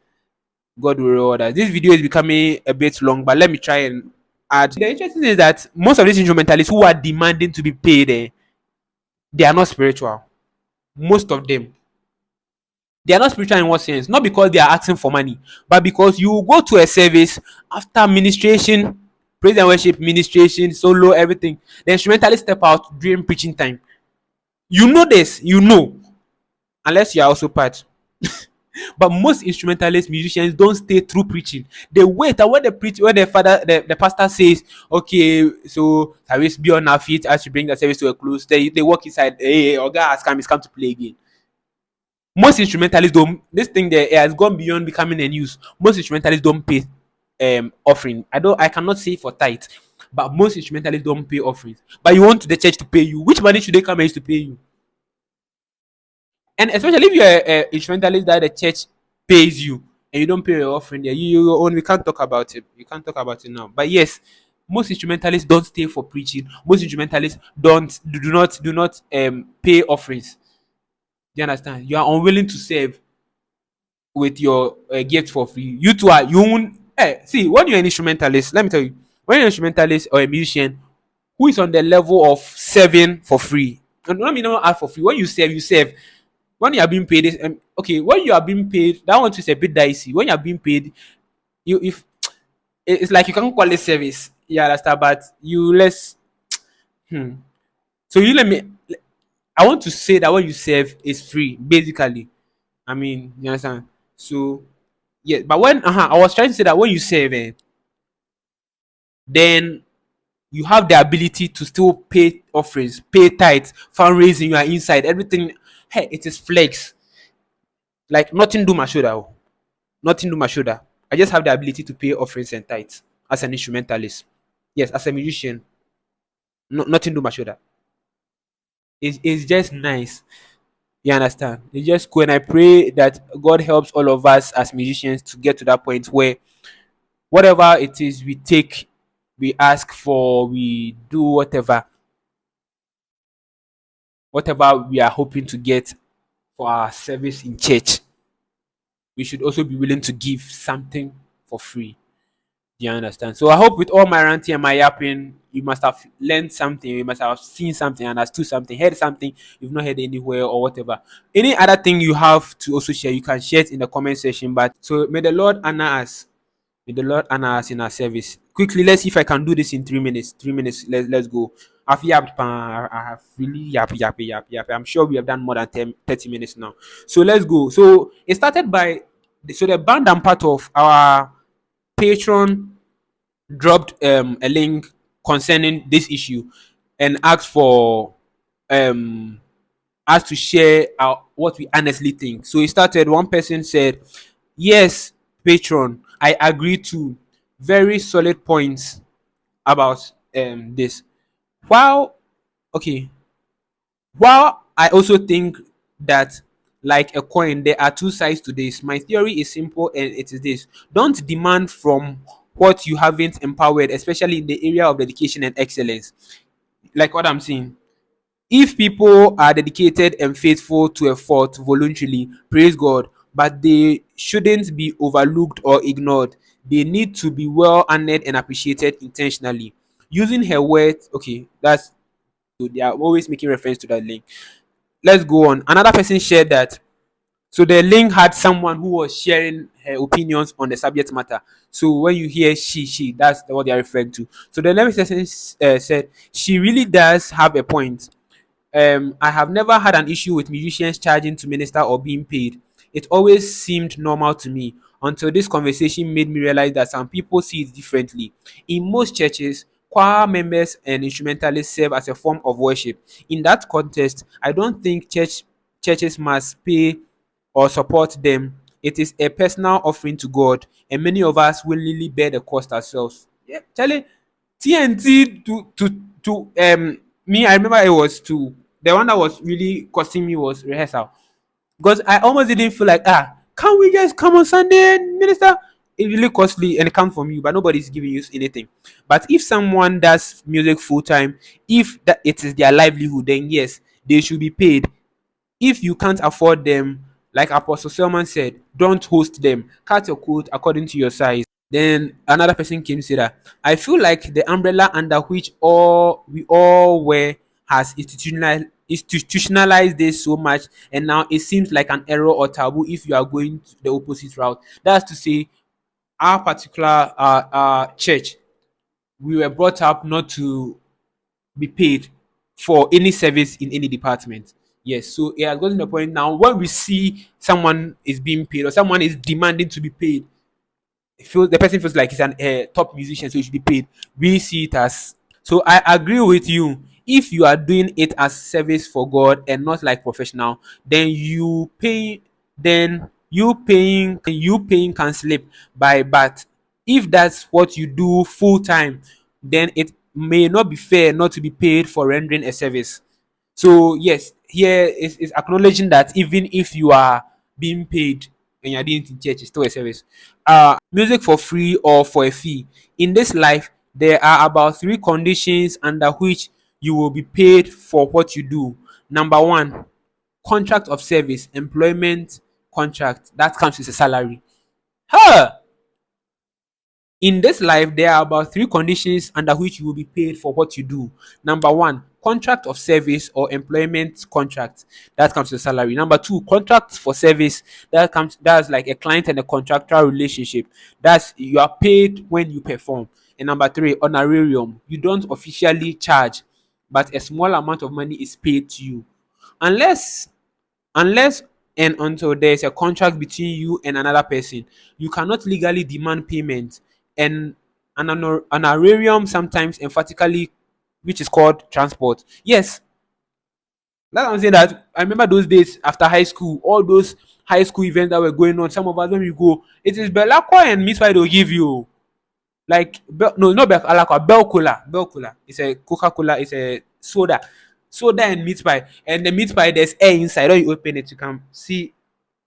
God will reward us. This video is becoming a bit long, but let me try and add. The interesting thing is that most of these instrumentalists who are demanding to be paid, they are not spiritual. Most of them. They are not spiritual in what sense? Not because they are asking for money, but because you go to a service after ministration, praise and worship, ministration, solo, everything. The instrumentalist step out during preaching time. You know this, unless you are also part. But most instrumentalist musicians don't stay through preaching. They wait, and when the pastor says, "Okay, so service be on our feet as we bring the service to a close," they walk inside. Hey, Oga has come, he's come to play again. Most instrumentalists don't. This thing there has gone beyond becoming a news. Most instrumentalists don't pay offering. I cannot say for tithe, but most instrumentalists don't pay offerings. But you want the church to pay you. Which money should they come and use to pay you? And especially if you're a instrumentalist that the church pays you and you don't pay your offering there, you own. We can't talk about it. We can't talk about it now. But yes, most instrumentalists don't stay for preaching. Most instrumentalists do not pay offerings. Do you understand? You are unwilling to serve with your gift for free. You two are you won't. See, when you're an instrumentalist, let me tell you, when you're an instrumentalist or a musician who is on the level of serving for free, and let me not ask for free. When you serve, you serve. When you are being paid, okay. When you are being paid, that one is a bit dicey. When you are being paid, you if it's like you can call it service. You understand? But you less. Hmm. So you let me. I want to say that when you serve, is free, basically. I mean, you understand? So yeah, but when I was trying to say that when you serve, then you have the ability to still pay offerings, pay tithes, fundraising. You are inside everything. Hey, it is flex. Like nothing do my shoulder. Oh. Nothing do my shoulder. I just have the ability to pay offerings and tithes as an instrumentalist. Yes, as a musician, nothing do my shoulder. It's just nice. You understand? It's just cool. And I pray that God helps all of us as musicians to get to that point where whatever it is we take, we ask for, we do whatever we are hoping to get for our service in church, we should also be willing to give something for free. Do you understand? So I hope with all my ranting and my yapping, you must have learned something, you must have seen something, understood something, heard something you've not heard anywhere or whatever. Any other thing you have to also share, you can share it in the comment section. But so may the Lord honor us. May the Lord honor us in our service. Quickly, let's see if I can do this in 3 minutes. 3 minutes. Let's go. I've yapped. I have really yap. I'm sure we have done more than 10, 30 minutes now. So let's go. So it started by the band and part of our patron dropped a link concerning this issue and asked for um us to share what we honestly think. So it started. One person said, "Yes, patron, I agree to very solid points about this. While okay, while I also think that like a coin, there are two sides to this. My theory is simple and it is this: don't demand from what you haven't empowered, especially in the area of dedication and excellence. Like what I'm saying. If people are dedicated and faithful to a fault voluntarily, praise God, but they shouldn't be overlooked or ignored. They need to be well honored and appreciated intentionally. Using her words, okay, that's so they are always making reference to that link. Let's go on. Another person shared that. So the link had someone who was sharing her opinions on the subject matter. So when you hear she, that's what they are referring to. So the next person said she really does have a point. I have never had an issue with musicians charging to minister or being paid. It always seemed normal to me until this conversation made me realize that some people see it differently. In most churches, choir members and instrumentalists serve as a form of worship. In that context, I don't think churches must pay or support them. It is a personal offering to God, and many of us willingly bear the cost ourselves. Yeah, Charlie, TNT to me, I remember it was to the one that was really costing me was rehearsal. Because I almost didn't feel like can we just come on Sunday and minister? It's really costly and it comes from you, but nobody's giving you anything. But if someone does music full time, if that it is their livelihood, then yes, they should be paid. If you can't afford them, like Apostle Selman said, don't host them. Cut your coat according to your size. Then another person came to say that I feel like the umbrella under which all we all wear has institutionalized this so much, and now it seems like an error or taboo if you are going the opposite route. That's to say, our particular church, we were brought up not to be paid for any service in any department. Yes, so it has gotten to the point now when we see someone is being paid or someone is demanding to be paid, the person feels like he's an top musician, so he should be paid. We see it as, so I agree with you. If you are doing it as service for God and not like professional, then you paying can slip by. But if that's what you do full time, then it may not be fair not to be paid for rendering a service. So yes, here is acknowledging that even if you are being paid and you're doing it in church, it's still a service. Music for free or for a fee. In this life, there are about three conditions under which you will be paid for what you do. Number one, contract of service, employment contract. That comes with a salary. Huh! In this life, there are about three conditions under which you will be paid for what you do. Number one, contract of service or employment contract. That comes to salary. Number two, contract for service. That's like a client and a contractual relationship. That's you are paid when you perform. And number three, honorarium. You don't officially charge, but a small amount of money is paid to you. Unless unless and until there is a contract between you and another person, you cannot legally demand payment. And an honorarium sometimes emphatically, which is called transport. Yes, that I'm saying that I remember those days after high school, all those high school events that were going on. Some of us when we go, it is Belacqua and Miss Why they'll give you. Like no, not Belacqua, Bell Cola. Bell Cola. It's a Coca-Cola, it's a soda. Soda and meat pie. And the meat pie, there's air inside. When you open it, you can see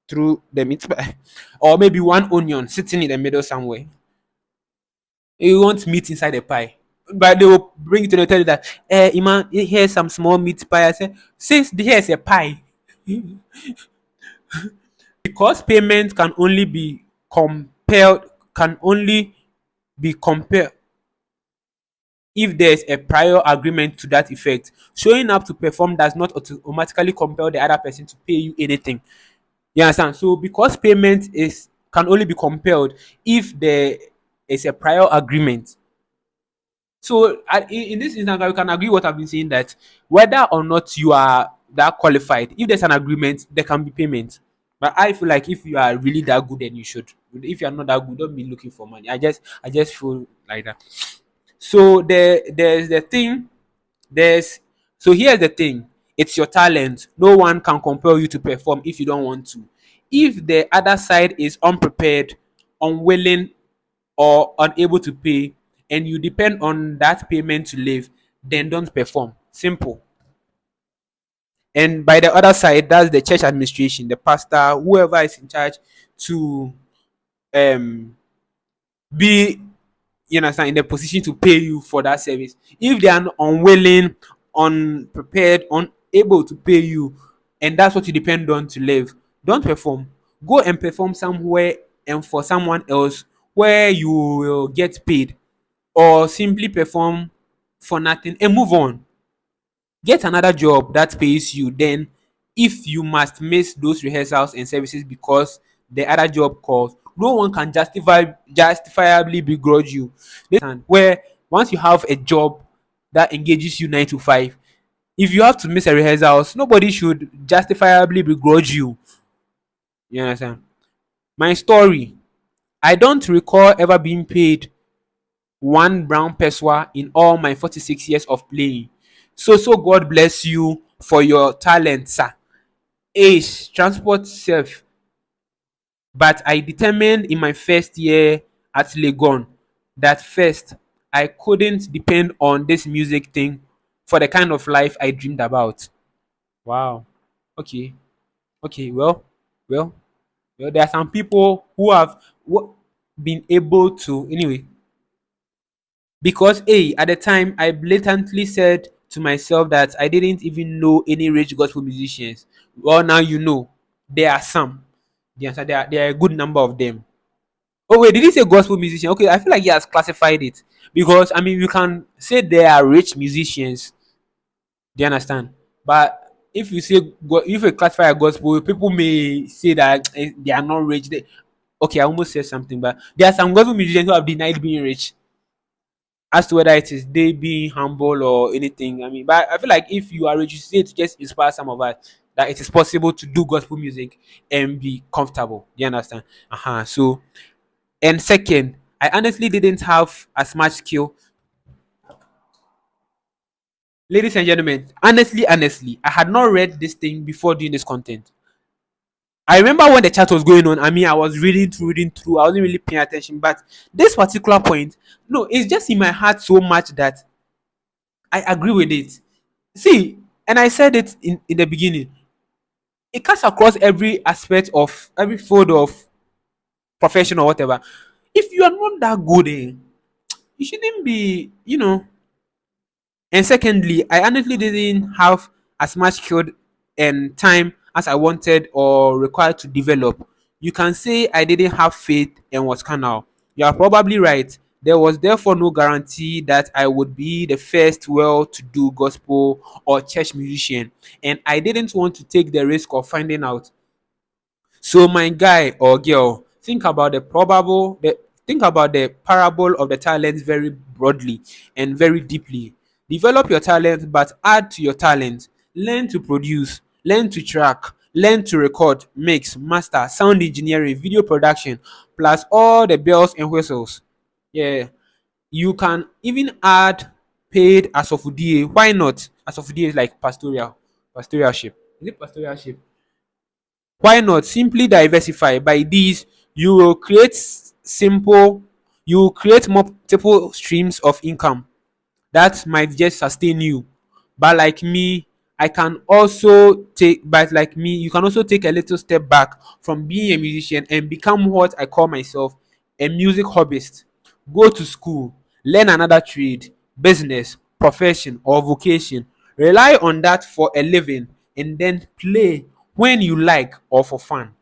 through the meat pie. Or maybe one onion sitting in the middle somewhere. You want meat inside the pie. But they will bring it to the tell you that, Iman, here's some small meat pie. I said, since here's a pie. Because payment can only be compelled if there's a prior agreement to that effect. Showing up to perform does not automatically compel the other person to pay you anything. You understand? So because payment is can only be compelled if there is a prior agreement. So in this instance, we can agree what I've been saying, that whether or not you are that qualified, if there's an agreement, there can be payment. But I feel like if you are really that good, then you should. If you are not that good, don't be looking for money. I just feel like that. So there's the thing. There's so here's the thing. It's your talent. No one can compel you to perform if you don't want to. If the other side is unprepared, unwilling, or unable to pay, and you depend on that payment to live, then don't perform. Simple. And by the other side, that's the church administration, the pastor, whoever is in charge to um be, you understand, in the position to pay you for that service. If they are unwilling, unprepared, unable to pay you, and that's what you depend on to live, don't perform. Go and perform somewhere and for someone else where you will get paid, or simply perform for nothing and move on. Get another job that pays you. Then, if you must miss those rehearsals and services because the other job calls, no one can justifiably begrudge you. Where once you have a job that engages you 9 to 5, if you have to miss a rehearsals, nobody should justifiably begrudge you. You understand? My story. I don't recall ever being paid one brown peswa in all my 46 years of playing. So God bless you for your talent, sir. Age, transport self. But I determined in my first year at Legon that first I couldn't depend on this music thing for the kind of life I dreamed about. Wow. Okay. Okay. Well, well, there are some people who have been able to, anyway. Because at the time I blatantly said to myself that I didn't even know any rich gospel musicians. Well, now you know there are some. There are a good number of them. Oh wait, did he say gospel musician? Okay, I feel like he has classified it, because I mean you can say they are rich musicians. Do you understand? But if you say if you classify a gospel, people may say that they are not rich. Okay, I almost said something, but there are some gospel musicians who have denied being rich, as to whether it is they being humble or anything. I mean, but I feel like if you are rich, you say to just inspire some of us. that it is possible to do gospel music and be comfortable. You understand? So, and second, I honestly didn't have as much skill. Ladies and gentlemen, honestly, I had not read this thing before doing this content. I remember when the chat was going on. I mean, I was reading through. I wasn't really paying attention, but this particular point, no, it's just in my heart so much that I agree with it. See, and I said it in the beginning. It cuts across every aspect of every field of profession or whatever. If you are not that good, you shouldn't be, And secondly, I honestly didn't have as much skill and time as I wanted or required to develop. You can say I didn't have faith and was carnal. You are probably right. There was therefore no guarantee that I would be the first well to do gospel or church musician, and I didn't want to take the risk of finding out. So my guy or girl, think about the parable of the talents very broadly and very deeply. Develop your talent, but add to your talent. Learn to produce, learn to track, learn to record, mix, master, sound engineering, video production, plus all the bells and whistles. Yeah. You can even add paid as of DA. Why not? As of DA is like pastoralship. Is it pastoralship? Why not simply diversify? By this, you will create simple, you will create multiple streams of income that might just sustain you. But like me, you can also take a little step back from being a musician and become what I call myself, a music hobbyist. Go to school, learn another trade, business, profession, or vocation. Rely on that for a living and then play when you like or for fun.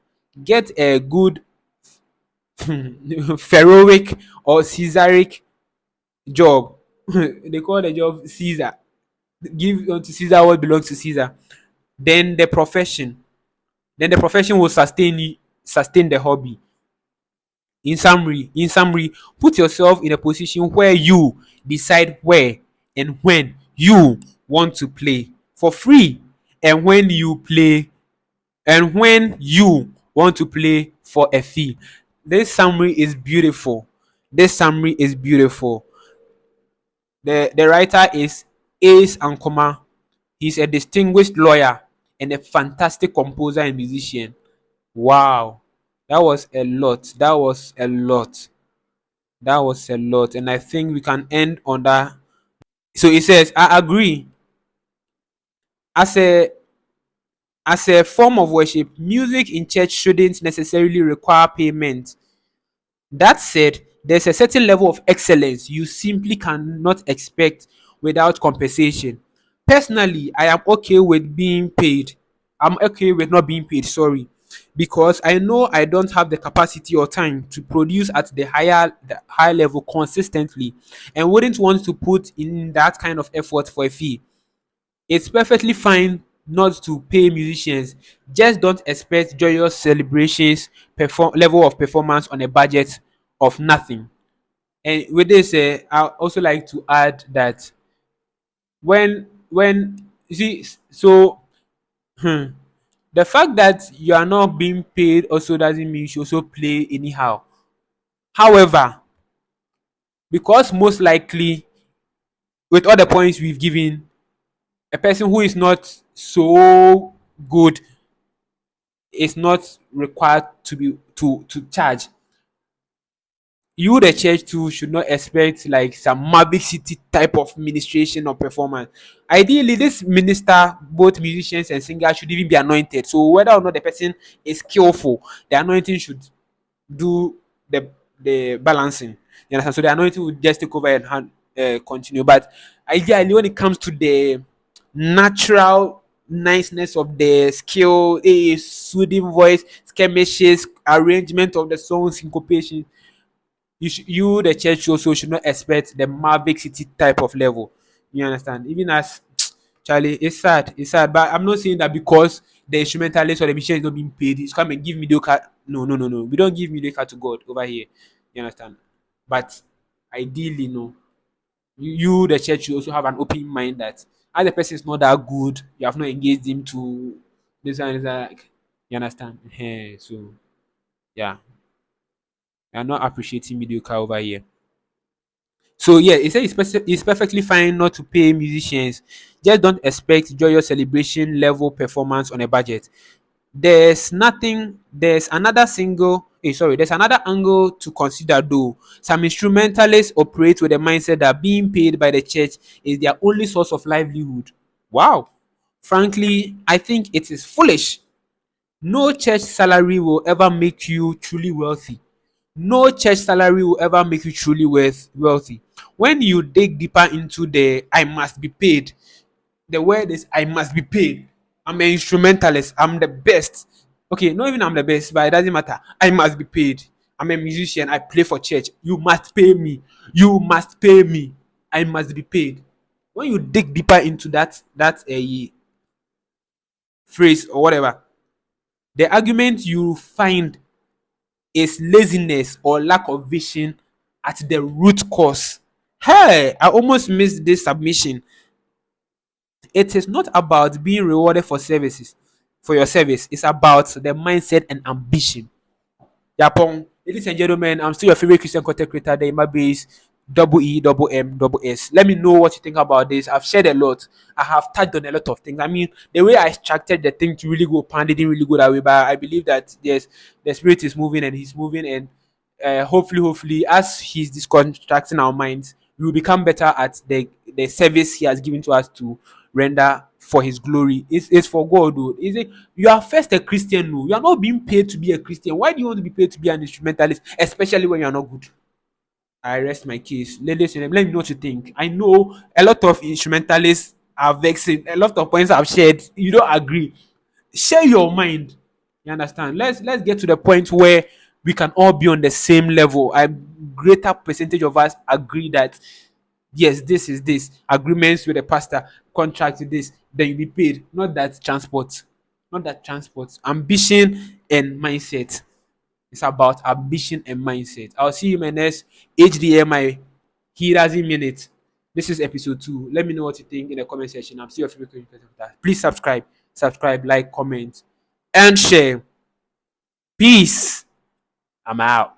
Get a good Pharaohic or Caesaric job. They call the job Caesar. Give unto Caesar what belongs to Caesar. Then the profession. Then the profession will sustain the hobby. In summary, put yourself in a position where you decide where and when you want to play for free, and when you want to play for a fee. This summary is beautiful. This summary is beautiful. The writer is Ace Ankoma. He's a distinguished lawyer and a fantastic composer and musician. Wow. That was a lot. That was a lot. That was a lot. And I think we can end on that. So he says, I agree. As a form of worship, music in church shouldn't necessarily require payment. That said, there's a certain level of excellence you simply cannot expect without compensation. Personally, I am okay with being paid. I'm okay with not being paid, sorry, because I know I don't have the capacity or time to produce at the high level consistently and wouldn't want to put in that kind of effort for a fee. It's perfectly fine not to pay musicians. Just don't expect joyous celebrations, level of performance on a budget of nothing. And with this, I also like to add that when you see, so hmm, the fact that you are not being paid also doesn't mean you should also play anyhow. However, because most likely, with all the points we've given, a person who is not so good is not required to charge. You, the church too, should not expect like some Mavic City type of ministration or performance. Ideally, this minister, both musicians and singers, should even be anointed. So whether or not the person is skillful, the anointing should do the balancing. You understand? So the anointing will just take over and continue. But ideally, when it comes to the natural niceness of the skill, soothing voice, skirmishes, arrangement of the song, syncopation, you the church also should not expect the Mavic City type of level. You understand? Even as Charlie, it's sad. But I'm not saying that because the instrumentalist or the musician is not being paid, it's come and give mediocre. No, no, no, no. We don't give mediocre to God over here. You understand? But ideally, no. You the church, you also have an open mind that as the person is not that good, you have not engaged him to This one is like, you understand? So yeah, I'm not appreciating mediocre over here. So yeah, he said it's perfectly fine not to pay musicians. Just don't expect joyous celebration level performance on a budget. There's another angle to consider though. Some instrumentalists operate with the mindset that being paid by the church is their only source of livelihood. Wow. Frankly, I think it is foolish. No church salary will ever make you truly wealthy. No church salary will ever make you truly wealthy. When you dig deeper into the I must be paid, the word is I must be paid. I'm an instrumentalist. I'm the best. Okay, not even I'm the best, but it doesn't matter. I must be paid. I'm a musician. I play for church. You must pay me. You must pay me. I must be paid. When you dig deeper into that phrase or whatever, the argument you find is laziness or lack of vision at the root cause. Hey, I almost missed this submission. It is not about being rewarded for your service. It's about the mindset and ambition. Yapong, ladies and gentlemen, I'm still your favorite Christian content creator, the Ima Base, double E, double M, double S. Let me know what you think about this. I've shared a lot. I have touched on a lot of things. I mean, the way I structured the thing to really go pan didn't really go that way, but I believe that the spirit is moving and he's moving, and hopefully, as he's deconstructing our minds, we will become better at the service he has given to us to render for his glory. It's for God, dude. Is it you are first a Christian? No, you are not being paid to be a Christian. Why do you want to be paid to be an instrumentalist, especially when you are not good? I rest my case. Ladies and let me know what you think. I know a lot of instrumentalists are vexing. A lot of points I've shared. You don't agree. Share your mind. You understand? Let's get to the point where we can all be on the same level. A greater percentage of us agree that yes, this is this. Agreements with the pastor, contract with this, then you be paid. Not that transport. Not that transport. Ambition and mindset. It's about ambition and mindset. I'll see you in my next HDMI. He doesn't mean it. This is episode 2. Let me know what you think in the comment section. I'm still your favorite creator. Please subscribe, like, comment, and share. Peace. I'm out.